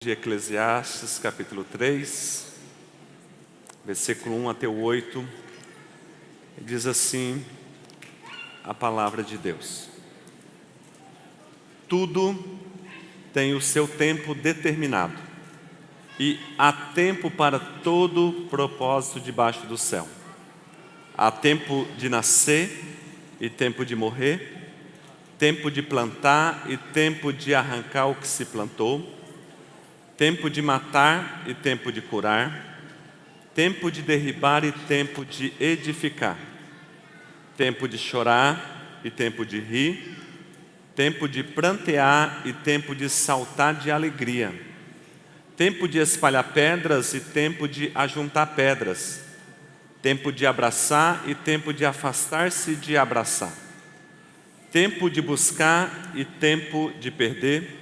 De Eclesiastes, capítulo 3, versículo 1 até o 8, diz assim a palavra de Deus: Tudo tem o seu tempo determinado, e há tempo para todo propósito debaixo do céu. Há tempo de nascer e tempo de morrer, tempo de plantar e tempo de arrancar o que se plantou, tempo de matar e tempo de curar, tempo de derribar e tempo de edificar, tempo de chorar e tempo de rir, tempo de prantear e tempo de saltar de alegria, tempo de espalhar pedras e tempo de ajuntar pedras, tempo de abraçar e tempo de afastar-se de abraçar, tempo de buscar e tempo de perder,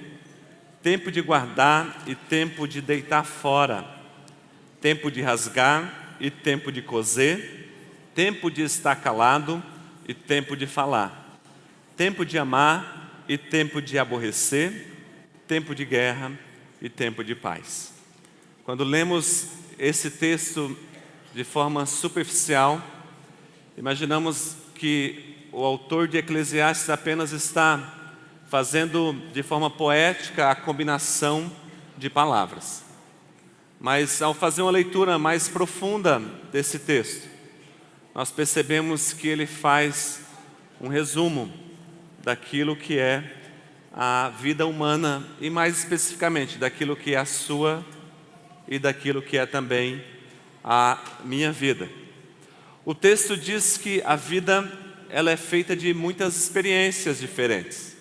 tempo de guardar e tempo de deitar fora, tempo de rasgar e tempo de coser, tempo de estar calado e tempo de falar, tempo de amar e tempo de aborrecer, tempo de guerra e tempo de paz. Quando lemos esse texto de forma superficial, imaginamos que o autor de Eclesiastes apenas está fazendo de forma poética a combinação de palavras. Mas ao fazer uma leitura mais profunda desse texto, nós percebemos que ele faz um resumo daquilo que é a vida humana e mais especificamente daquilo que é a sua e daquilo que é também a minha vida. O texto diz que a vida ela é feita de muitas experiências diferentes.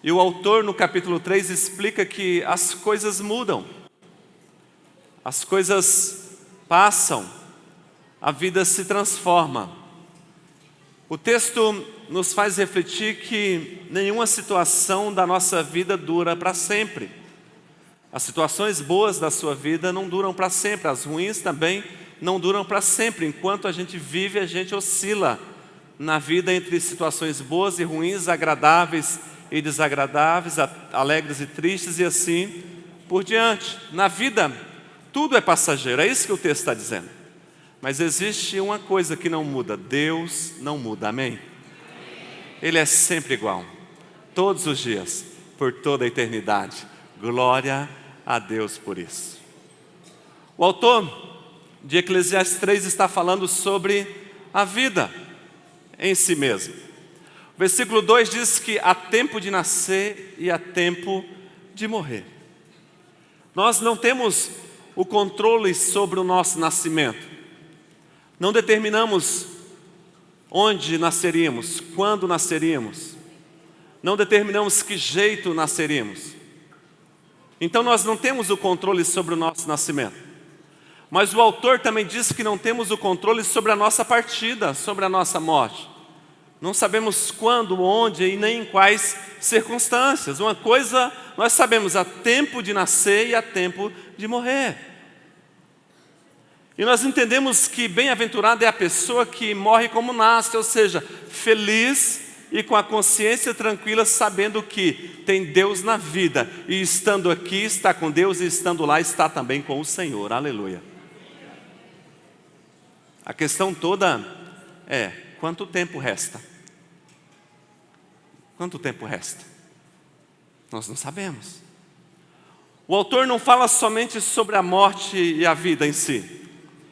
E o autor, no capítulo 3, explica que as coisas mudam, as coisas passam, a vida se transforma. O texto nos faz refletir que nenhuma situação da nossa vida dura para sempre. As situações boas da sua vida não duram para sempre, as ruins também não duram para sempre. Enquanto a gente vive, a gente oscila na vida entre situações boas e ruins, agradáveis e desagradáveis, alegres e tristes e assim por diante. Na vida, tudo é passageiro, é isso que o texto está dizendo. Mas existe uma coisa que não muda: Deus não muda, amém? Ele é sempre igual, todos os dias, por toda a eternidade. Glória a Deus por isso. O autor de Eclesiastes 3 está falando sobre a vida em si mesmo. O versículo 2 diz que há tempo de nascer e há tempo de morrer. Nós não temos o controle sobre o nosso nascimento. Não determinamos onde nasceríamos, quando nasceríamos. Não determinamos que jeito nasceríamos. Então nós não temos o controle sobre o nosso nascimento. Mas o autor também diz que não temos o controle sobre a nossa partida, sobre a nossa morte. Não sabemos quando, onde e nem em quais circunstâncias. Uma coisa nós sabemos: há tempo de nascer e há tempo de morrer. E nós entendemos que bem-aventurada é a pessoa que morre como nasce, ou seja, feliz e com a consciência tranquila, sabendo que tem Deus na vida, e estando aqui está com Deus, e estando lá está também com o Senhor. Aleluia. A questão toda é: quanto tempo resta? Quanto tempo resta? Nós não sabemos. O autor não fala somente sobre a morte e a vida em si.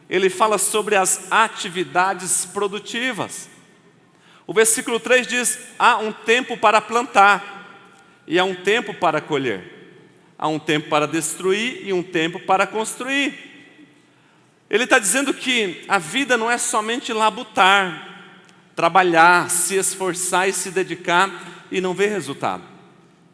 Ele fala sobre as atividades produtivas. O versículo 3 diz: há um tempo para plantar e há um tempo para colher. Há um tempo para destruir e um tempo para construir. Ele está dizendo que a vida não é somente labutar, trabalhar, se esforçar e se dedicar e não ver resultado.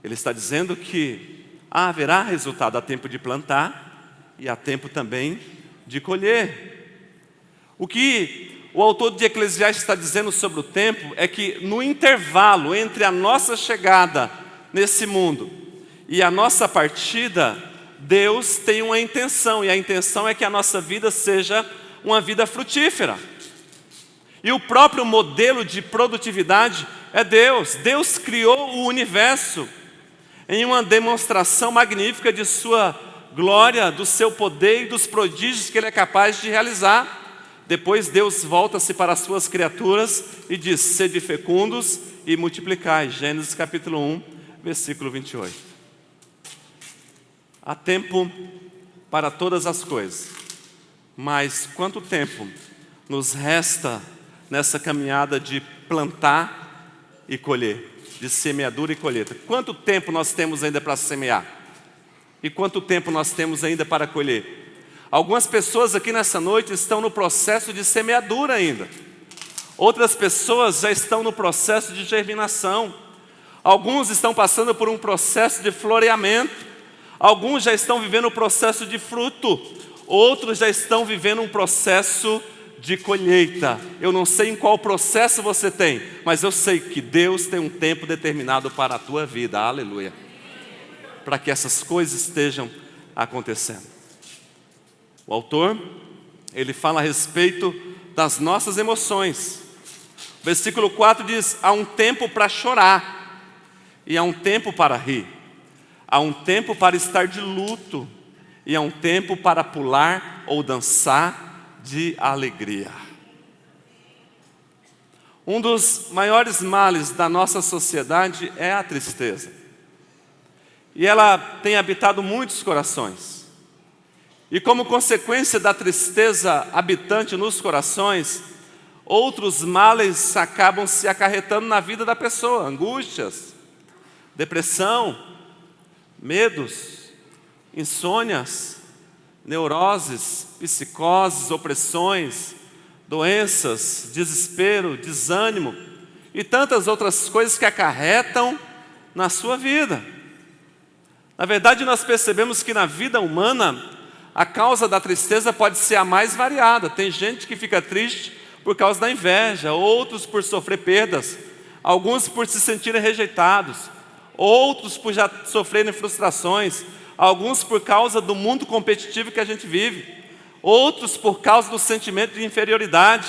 Ele está dizendo que haverá resultado, há tempo de plantar e há tempo também de colher. O que o autor de Eclesiastes está dizendo sobre o tempo é que no intervalo entre a nossa chegada nesse mundo e a nossa partida, Deus tem uma intenção, e a intenção é que a nossa vida seja uma vida frutífera. E o próprio modelo de produtividade é Deus. Deus criou o universo em uma demonstração magnífica de sua glória, do seu poder e dos prodígios que Ele é capaz de realizar. Depois Deus volta-se para as suas criaturas e diz: sede fecundos e multiplicai. Gênesis capítulo 1, versículo 28. Há tempo para todas as coisas, mas quanto tempo nos resta nessa caminhada de plantar e colher, de semeadura e colheita? Quanto tempo nós temos ainda para semear? E quanto tempo nós temos ainda para colher? Algumas pessoas aqui nessa noite estão no processo de semeadura ainda. Outras pessoas já estão no processo de germinação. Alguns estão passando por um processo de floreamento. Alguns já estão vivendo o processo de fruto. Outros já estão vivendo um processo de colheita. Eu não sei em qual processo você tem, mas eu sei que Deus tem um tempo determinado para a tua vida. Aleluia. Para que essas coisas estejam acontecendo. O autor, ele fala a respeito das nossas emoções. Versículo 4 diz: há um tempo para chorar e há um tempo para rir. Há um tempo para estar de luto e há um tempo para pular ou dançar de alegria. Um dos maiores males da nossa sociedade é a tristeza. E ela tem habitado muitos corações. E como consequência da tristeza habitante nos corações, outros males acabam se acarretando na vida da pessoa. Angústias, depressão, medos, insônias, neuroses, psicoses, opressões, doenças, desespero, desânimo e tantas outras coisas que acarretam na sua vida. Na verdade, nós percebemos que na vida humana a causa da tristeza pode ser a mais variada. Tem gente que fica triste por causa da inveja, outros por sofrer perdas, alguns por se sentirem rejeitados, outros por já sofrerem frustrações, alguns por causa do mundo competitivo que a gente vive, outros por causa do sentimento de inferioridade,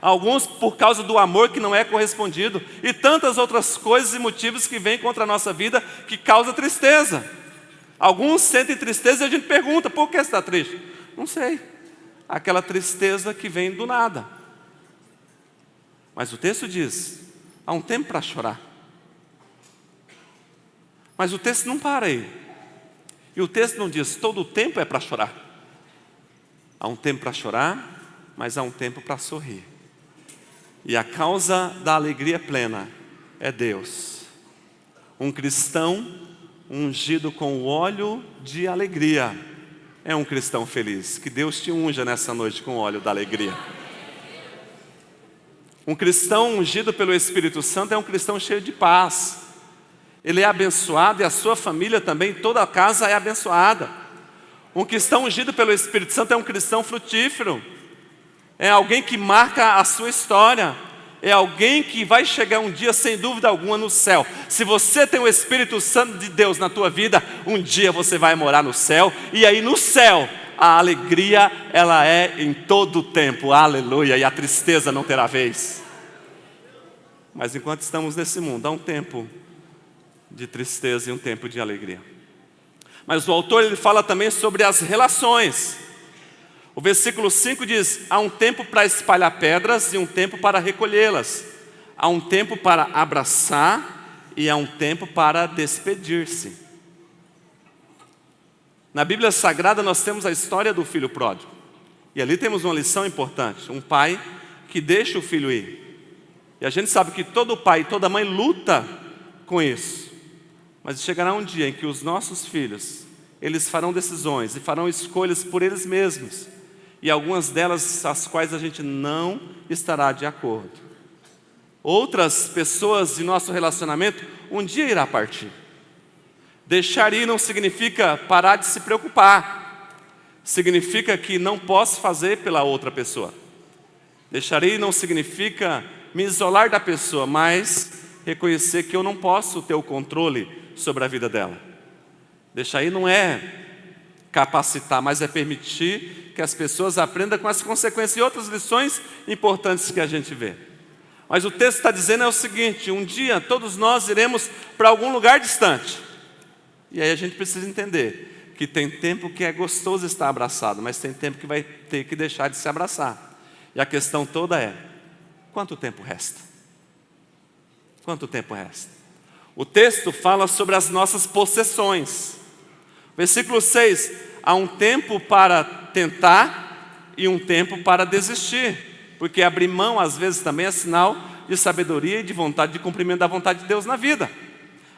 alguns por causa do amor que não é correspondido, e tantas outras coisas e motivos que vêm contra a nossa vida que causam tristeza. Alguns sentem tristeza e a gente pergunta: por que você está triste? Não sei. Aquela tristeza que vem do nada. Mas o texto diz: há um tempo para chorar. Mas o texto não para aí. E o texto não diz: todo o tempo é para chorar. Há um tempo para chorar, mas há um tempo para sorrir. E a causa da alegria plena é Deus. Um cristão ungido com o óleo de alegria é um cristão feliz. Que Deus te unja nessa noite com o óleo da alegria. Um cristão ungido pelo Espírito Santo é um cristão cheio de paz. Ele é abençoado e a sua família também, toda a casa é abençoada. Um cristão ungido pelo Espírito Santo é um cristão frutífero. É alguém que marca a sua história. É alguém que vai chegar um dia, sem dúvida alguma, no céu. Se você tem o Espírito Santo de Deus na tua vida, um dia você vai morar no céu. E aí no céu, a alegria, ela é em todo o tempo. Aleluia. E a tristeza não terá vez. Mas enquanto estamos nesse mundo, há um tempo de tristeza e um tempo de alegria. Mas o autor, ele fala também sobre as relações. O versículo 5 diz: há um tempo para espalhar pedras e um tempo para recolhê-las. Há um tempo para abraçar e há um tempo para despedir-se. Na Bíblia Sagrada nós temos a história do filho pródigo. E ali temos uma lição importante. Um pai que deixa o filho ir. E a gente sabe que todo pai e toda mãe luta com isso. Mas chegará um dia em que os nossos filhos, eles farão decisões e farão escolhas por eles mesmos. E algumas delas as quais a gente não estará de acordo. Outras pessoas de nosso relacionamento um dia irá partir. Deixar ir não significa parar de se preocupar. Significa que não posso fazer pela outra pessoa. Deixar ir não significa me isolar da pessoa, mas reconhecer que eu não posso ter o controle sobre a vida dela. Deixar ir não é capacitar, mas é permitir que as pessoas aprendam com as consequências e outras lições importantes que a gente vê. Mas o texto está dizendo é o seguinte: um dia todos nós iremos para algum lugar distante. E aí a gente precisa entender que tem tempo que é gostoso estar abraçado, mas tem tempo que vai ter que deixar de se abraçar. E a questão toda é, quanto tempo resta? Quanto tempo resta? O texto fala sobre as nossas possessões. Versículo 6, há um tempo para tentar e um tempo para desistir, porque abrir mão às vezes também é sinal de sabedoria e de vontade, de cumprimento da vontade de Deus na vida.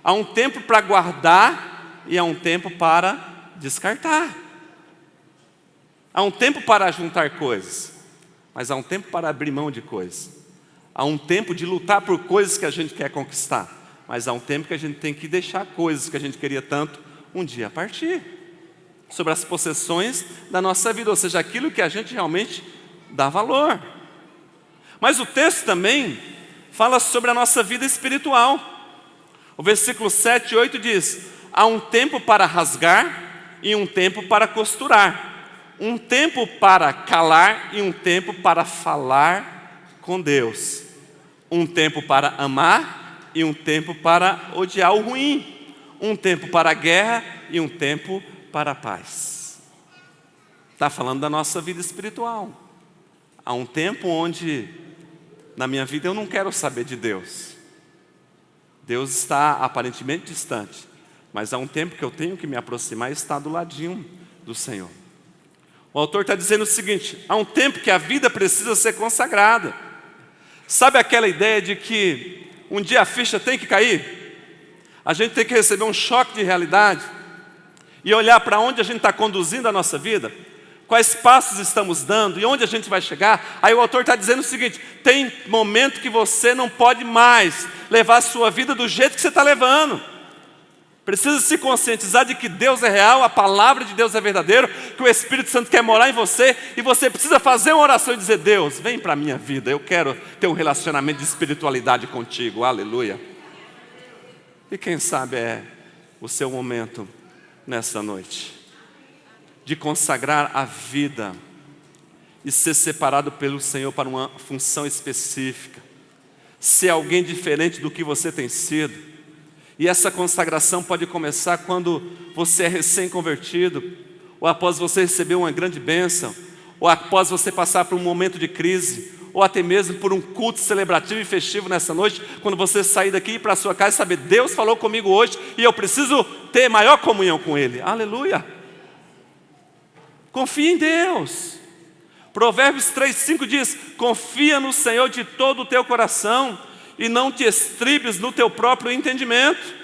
Há um tempo para guardar e há um tempo para descartar. Há um tempo para juntar coisas, mas há um tempo para abrir mão de coisas. Há um tempo de lutar por coisas que a gente quer conquistar, mas há um tempo que a gente tem que deixar coisas que a gente queria tanto um dia partir. Sobre as possessões da nossa vida, ou seja, aquilo que a gente realmente dá valor. Mas o texto também fala sobre a nossa vida espiritual. O versículo 7 e 8 diz: há um tempo para rasgar e um tempo para costurar, um tempo para calar e um tempo para falar com Deus, um tempo para amar e um tempo para odiar o ruim, um tempo para a guerra e um tempo para a paz. Está falando da nossa vida espiritual. Há um tempo onde na minha vida eu não quero saber de Deus. Deus está aparentemente distante, mas há um tempo que eu tenho que me aproximar e estar do ladinho do Senhor. O autor está dizendo o seguinte: há um tempo que a vida precisa ser consagrada. Sabe aquela ideia de que um dia a ficha tem que cair? A gente tem que receber um choque de realidade e olhar para onde a gente está conduzindo a nossa vida, quais passos estamos dando e onde a gente vai chegar. Aí o autor está dizendo o seguinte: tem momento que você não pode mais levar a sua vida do jeito que você está levando. Precisa se conscientizar de que Deus é real, a palavra de Deus é verdadeira, que o Espírito Santo quer morar em você, e você precisa fazer uma oração e dizer: Deus, vem para a minha vida, eu quero ter um relacionamento de espiritualidade contigo, aleluia. E quem sabe é o seu momento nessa noite de consagrar a vida e ser separado pelo Senhor para uma função específica, ser alguém diferente do que você tem sido. E essa consagração pode começar quando você é recém-convertido, ou após você receber uma grande bênção, ou após você passar por um momento de crise, ou até mesmo por um culto celebrativo e festivo nessa noite, quando você sair daqui e ir para a sua casa e saber: Deus falou comigo hoje e eu preciso ter maior comunhão com Ele. Aleluia! Confia em Deus. Provérbios 3:5 diz: confia no Senhor de todo o teu coração e não te estribes no teu próprio entendimento.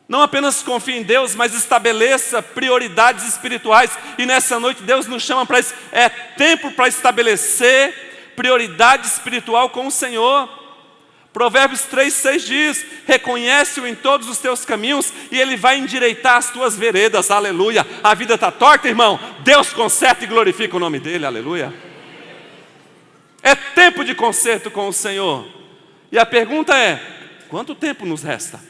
Não apenas confie em Deus, mas estabeleça prioridades espirituais. E nessa noite Deus nos chama para isso. É tempo para estabelecer prioridade espiritual com o Senhor. Provérbios 3:6 diz: reconhece-o em todos os teus caminhos e Ele vai endireitar as tuas veredas. Aleluia. A vida está torta, irmão, Deus conserta e glorifica o nome dEle. Aleluia. É tempo de conserto com o Senhor. E a pergunta é: quanto tempo nos resta?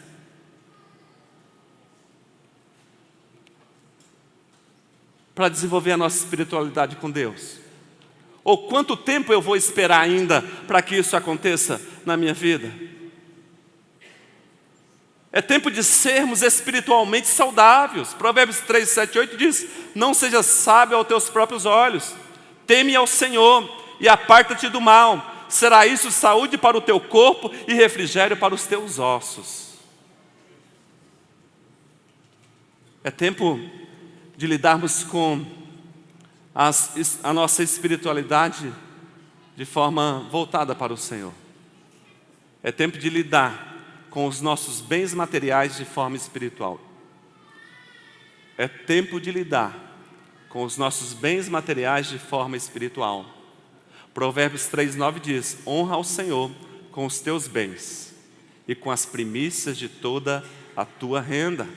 Para desenvolver a nossa espiritualidade com Deus? Ou quanto tempo eu vou esperar ainda para que isso aconteça na minha vida? É tempo de sermos espiritualmente saudáveis. Provérbios 3, 7, 8 diz: não sejas sábio aos teus próprios olhos, teme ao Senhor e aparta-te do mal. Será isso saúde para o teu corpo e refrigério para os teus ossos. É tempo de lidarmos com a nossa espiritualidade de forma voltada para o Senhor. É tempo de lidar com os nossos bens materiais de forma espiritual. É tempo de lidar com os nossos bens materiais de forma espiritual. Provérbios 3:9 diz: honra ao Senhor com os teus bens e com as primícias de toda a tua renda.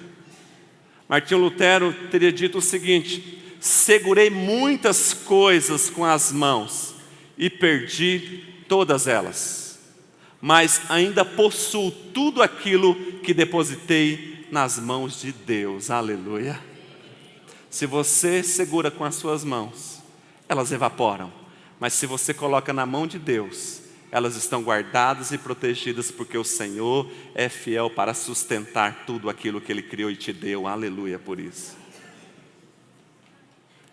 Martinho Lutero teria dito o seguinte: segurei muitas coisas com as mãos e perdi todas elas, mas ainda possuo tudo aquilo que depositei nas mãos de Deus. Aleluia. Se você segura com as suas mãos, elas evaporam, mas se você coloca na mão de Deus, elas estão guardadas e protegidas, porque o Senhor é fiel para sustentar tudo aquilo que Ele criou e te deu. Aleluia por isso.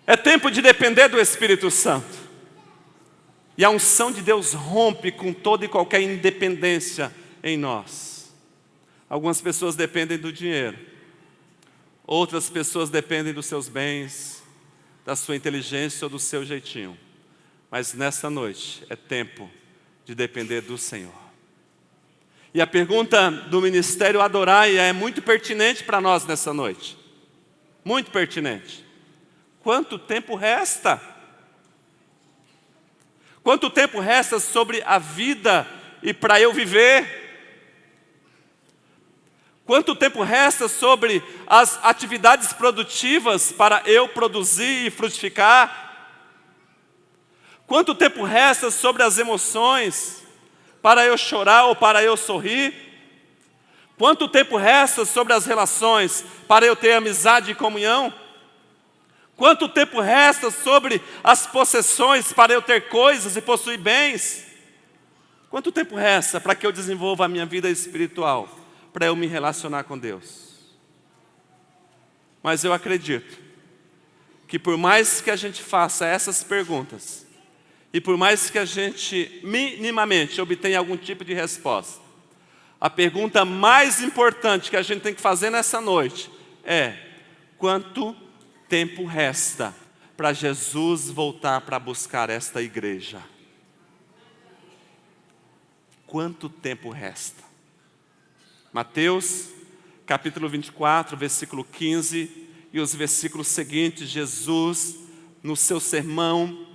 É tempo de depender do Espírito Santo. E a unção de Deus rompe com toda e qualquer independência em nós. Algumas pessoas dependem do dinheiro. Outras pessoas dependem dos seus bens, da sua inteligência ou do seu jeitinho. Mas nesta noite é tempo de depender do Senhor. E a pergunta do Ministério Adorai é muito pertinente para nós nessa noite. Muito pertinente. Quanto tempo resta? Quanto tempo resta sobre a vida e para eu viver? Quanto tempo resta sobre as atividades produtivas para eu produzir e frutificar? Quanto tempo resta sobre as emoções para eu chorar ou para eu sorrir? Quanto tempo resta sobre as relações para eu ter amizade e comunhão? Quanto tempo resta sobre as possessões para eu ter coisas e possuir bens? Quanto tempo resta para que eu desenvolva a minha vida espiritual, para eu me relacionar com Deus? Mas eu acredito que por mais que a gente faça essas perguntas, e por mais que a gente minimamente obtenha algum tipo de resposta, a pergunta mais importante que a gente tem que fazer nessa noite é: quanto tempo resta para Jesus voltar para buscar esta igreja? Quanto tempo resta? Mateus, capítulo 24, versículo 15, e os versículos seguintes, Jesus, no seu sermão,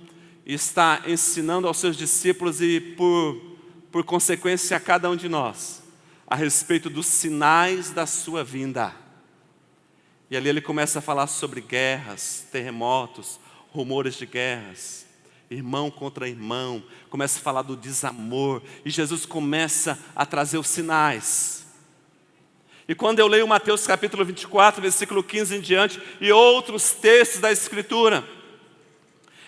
está ensinando aos seus discípulos e, por consequência, a cada um de nós, a respeito dos sinais da sua vinda. E ali ele começa a falar sobre guerras, terremotos, rumores de guerras, irmão contra irmão, começa a falar do desamor, e Jesus começa a trazer os sinais. E quando eu leio Mateus capítulo 24, versículo 15 em diante, e outros textos da Escritura,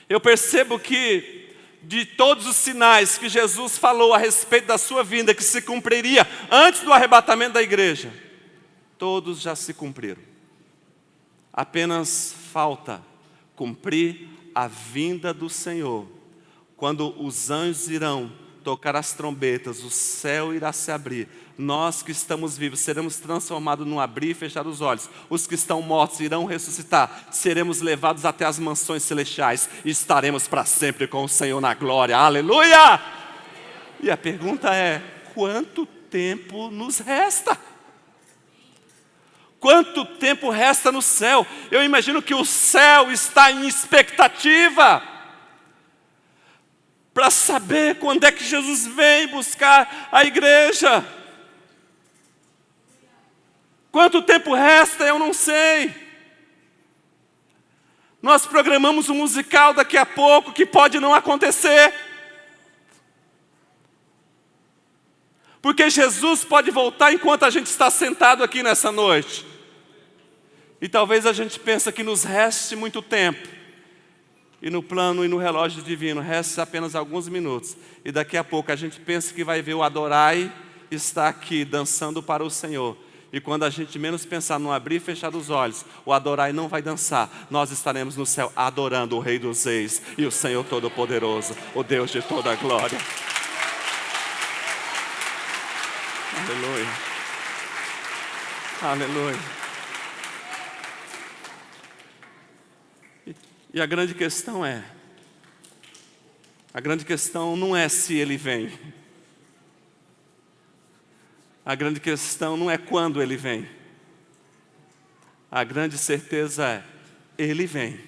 eu percebo que de todos os sinais que Jesus falou a respeito da sua vinda, que se cumpriria antes do arrebatamento da igreja, todos já se cumpriram. Apenas falta cumprir a vinda do Senhor. Quando os anjos irão tocar as trombetas, o céu irá se abrir. Nós que estamos vivos seremos transformados num abrir e fechar dos olhos. Os que estão mortos irão ressuscitar. Seremos levados até as mansões celestiais e estaremos para sempre com o Senhor na glória. Aleluia! E a pergunta é: quanto tempo nos resta? Quanto tempo resta no céu? Eu imagino que o céu está em expectativa para saber quando é que Jesus vem buscar a igreja. Quanto tempo resta, eu não sei. Nós programamos um musical daqui a pouco que pode não acontecer. Porque Jesus pode voltar enquanto a gente está sentado aqui nessa noite. E talvez a gente pense que nos reste muito tempo. E no plano e no relógio divino resta apenas alguns minutos. E daqui a pouco a gente pensa que vai ver o Adorai estar aqui dançando para o Senhor. E quando a gente menos pensar no abrir e fechar dos olhos, o Adorai não vai dançar. Nós estaremos no céu adorando o Rei dos Reis e o Senhor Todo-Poderoso, o Deus de toda a glória. Aleluia. Aleluia. E a grande questão não é se ele vem. A grande questão não é quando ele vem. A grande certeza é: ele vem.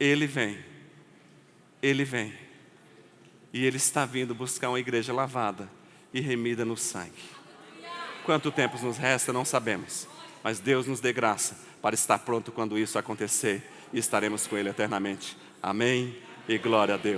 Ele vem. Ele vem. E ele está vindo buscar uma igreja lavada e remida no sangue. Quanto tempo nos resta, não sabemos. Mas Deus nos dê graça para estar pronto quando isso acontecer. E estaremos com Ele eternamente. Amém e glória a Deus.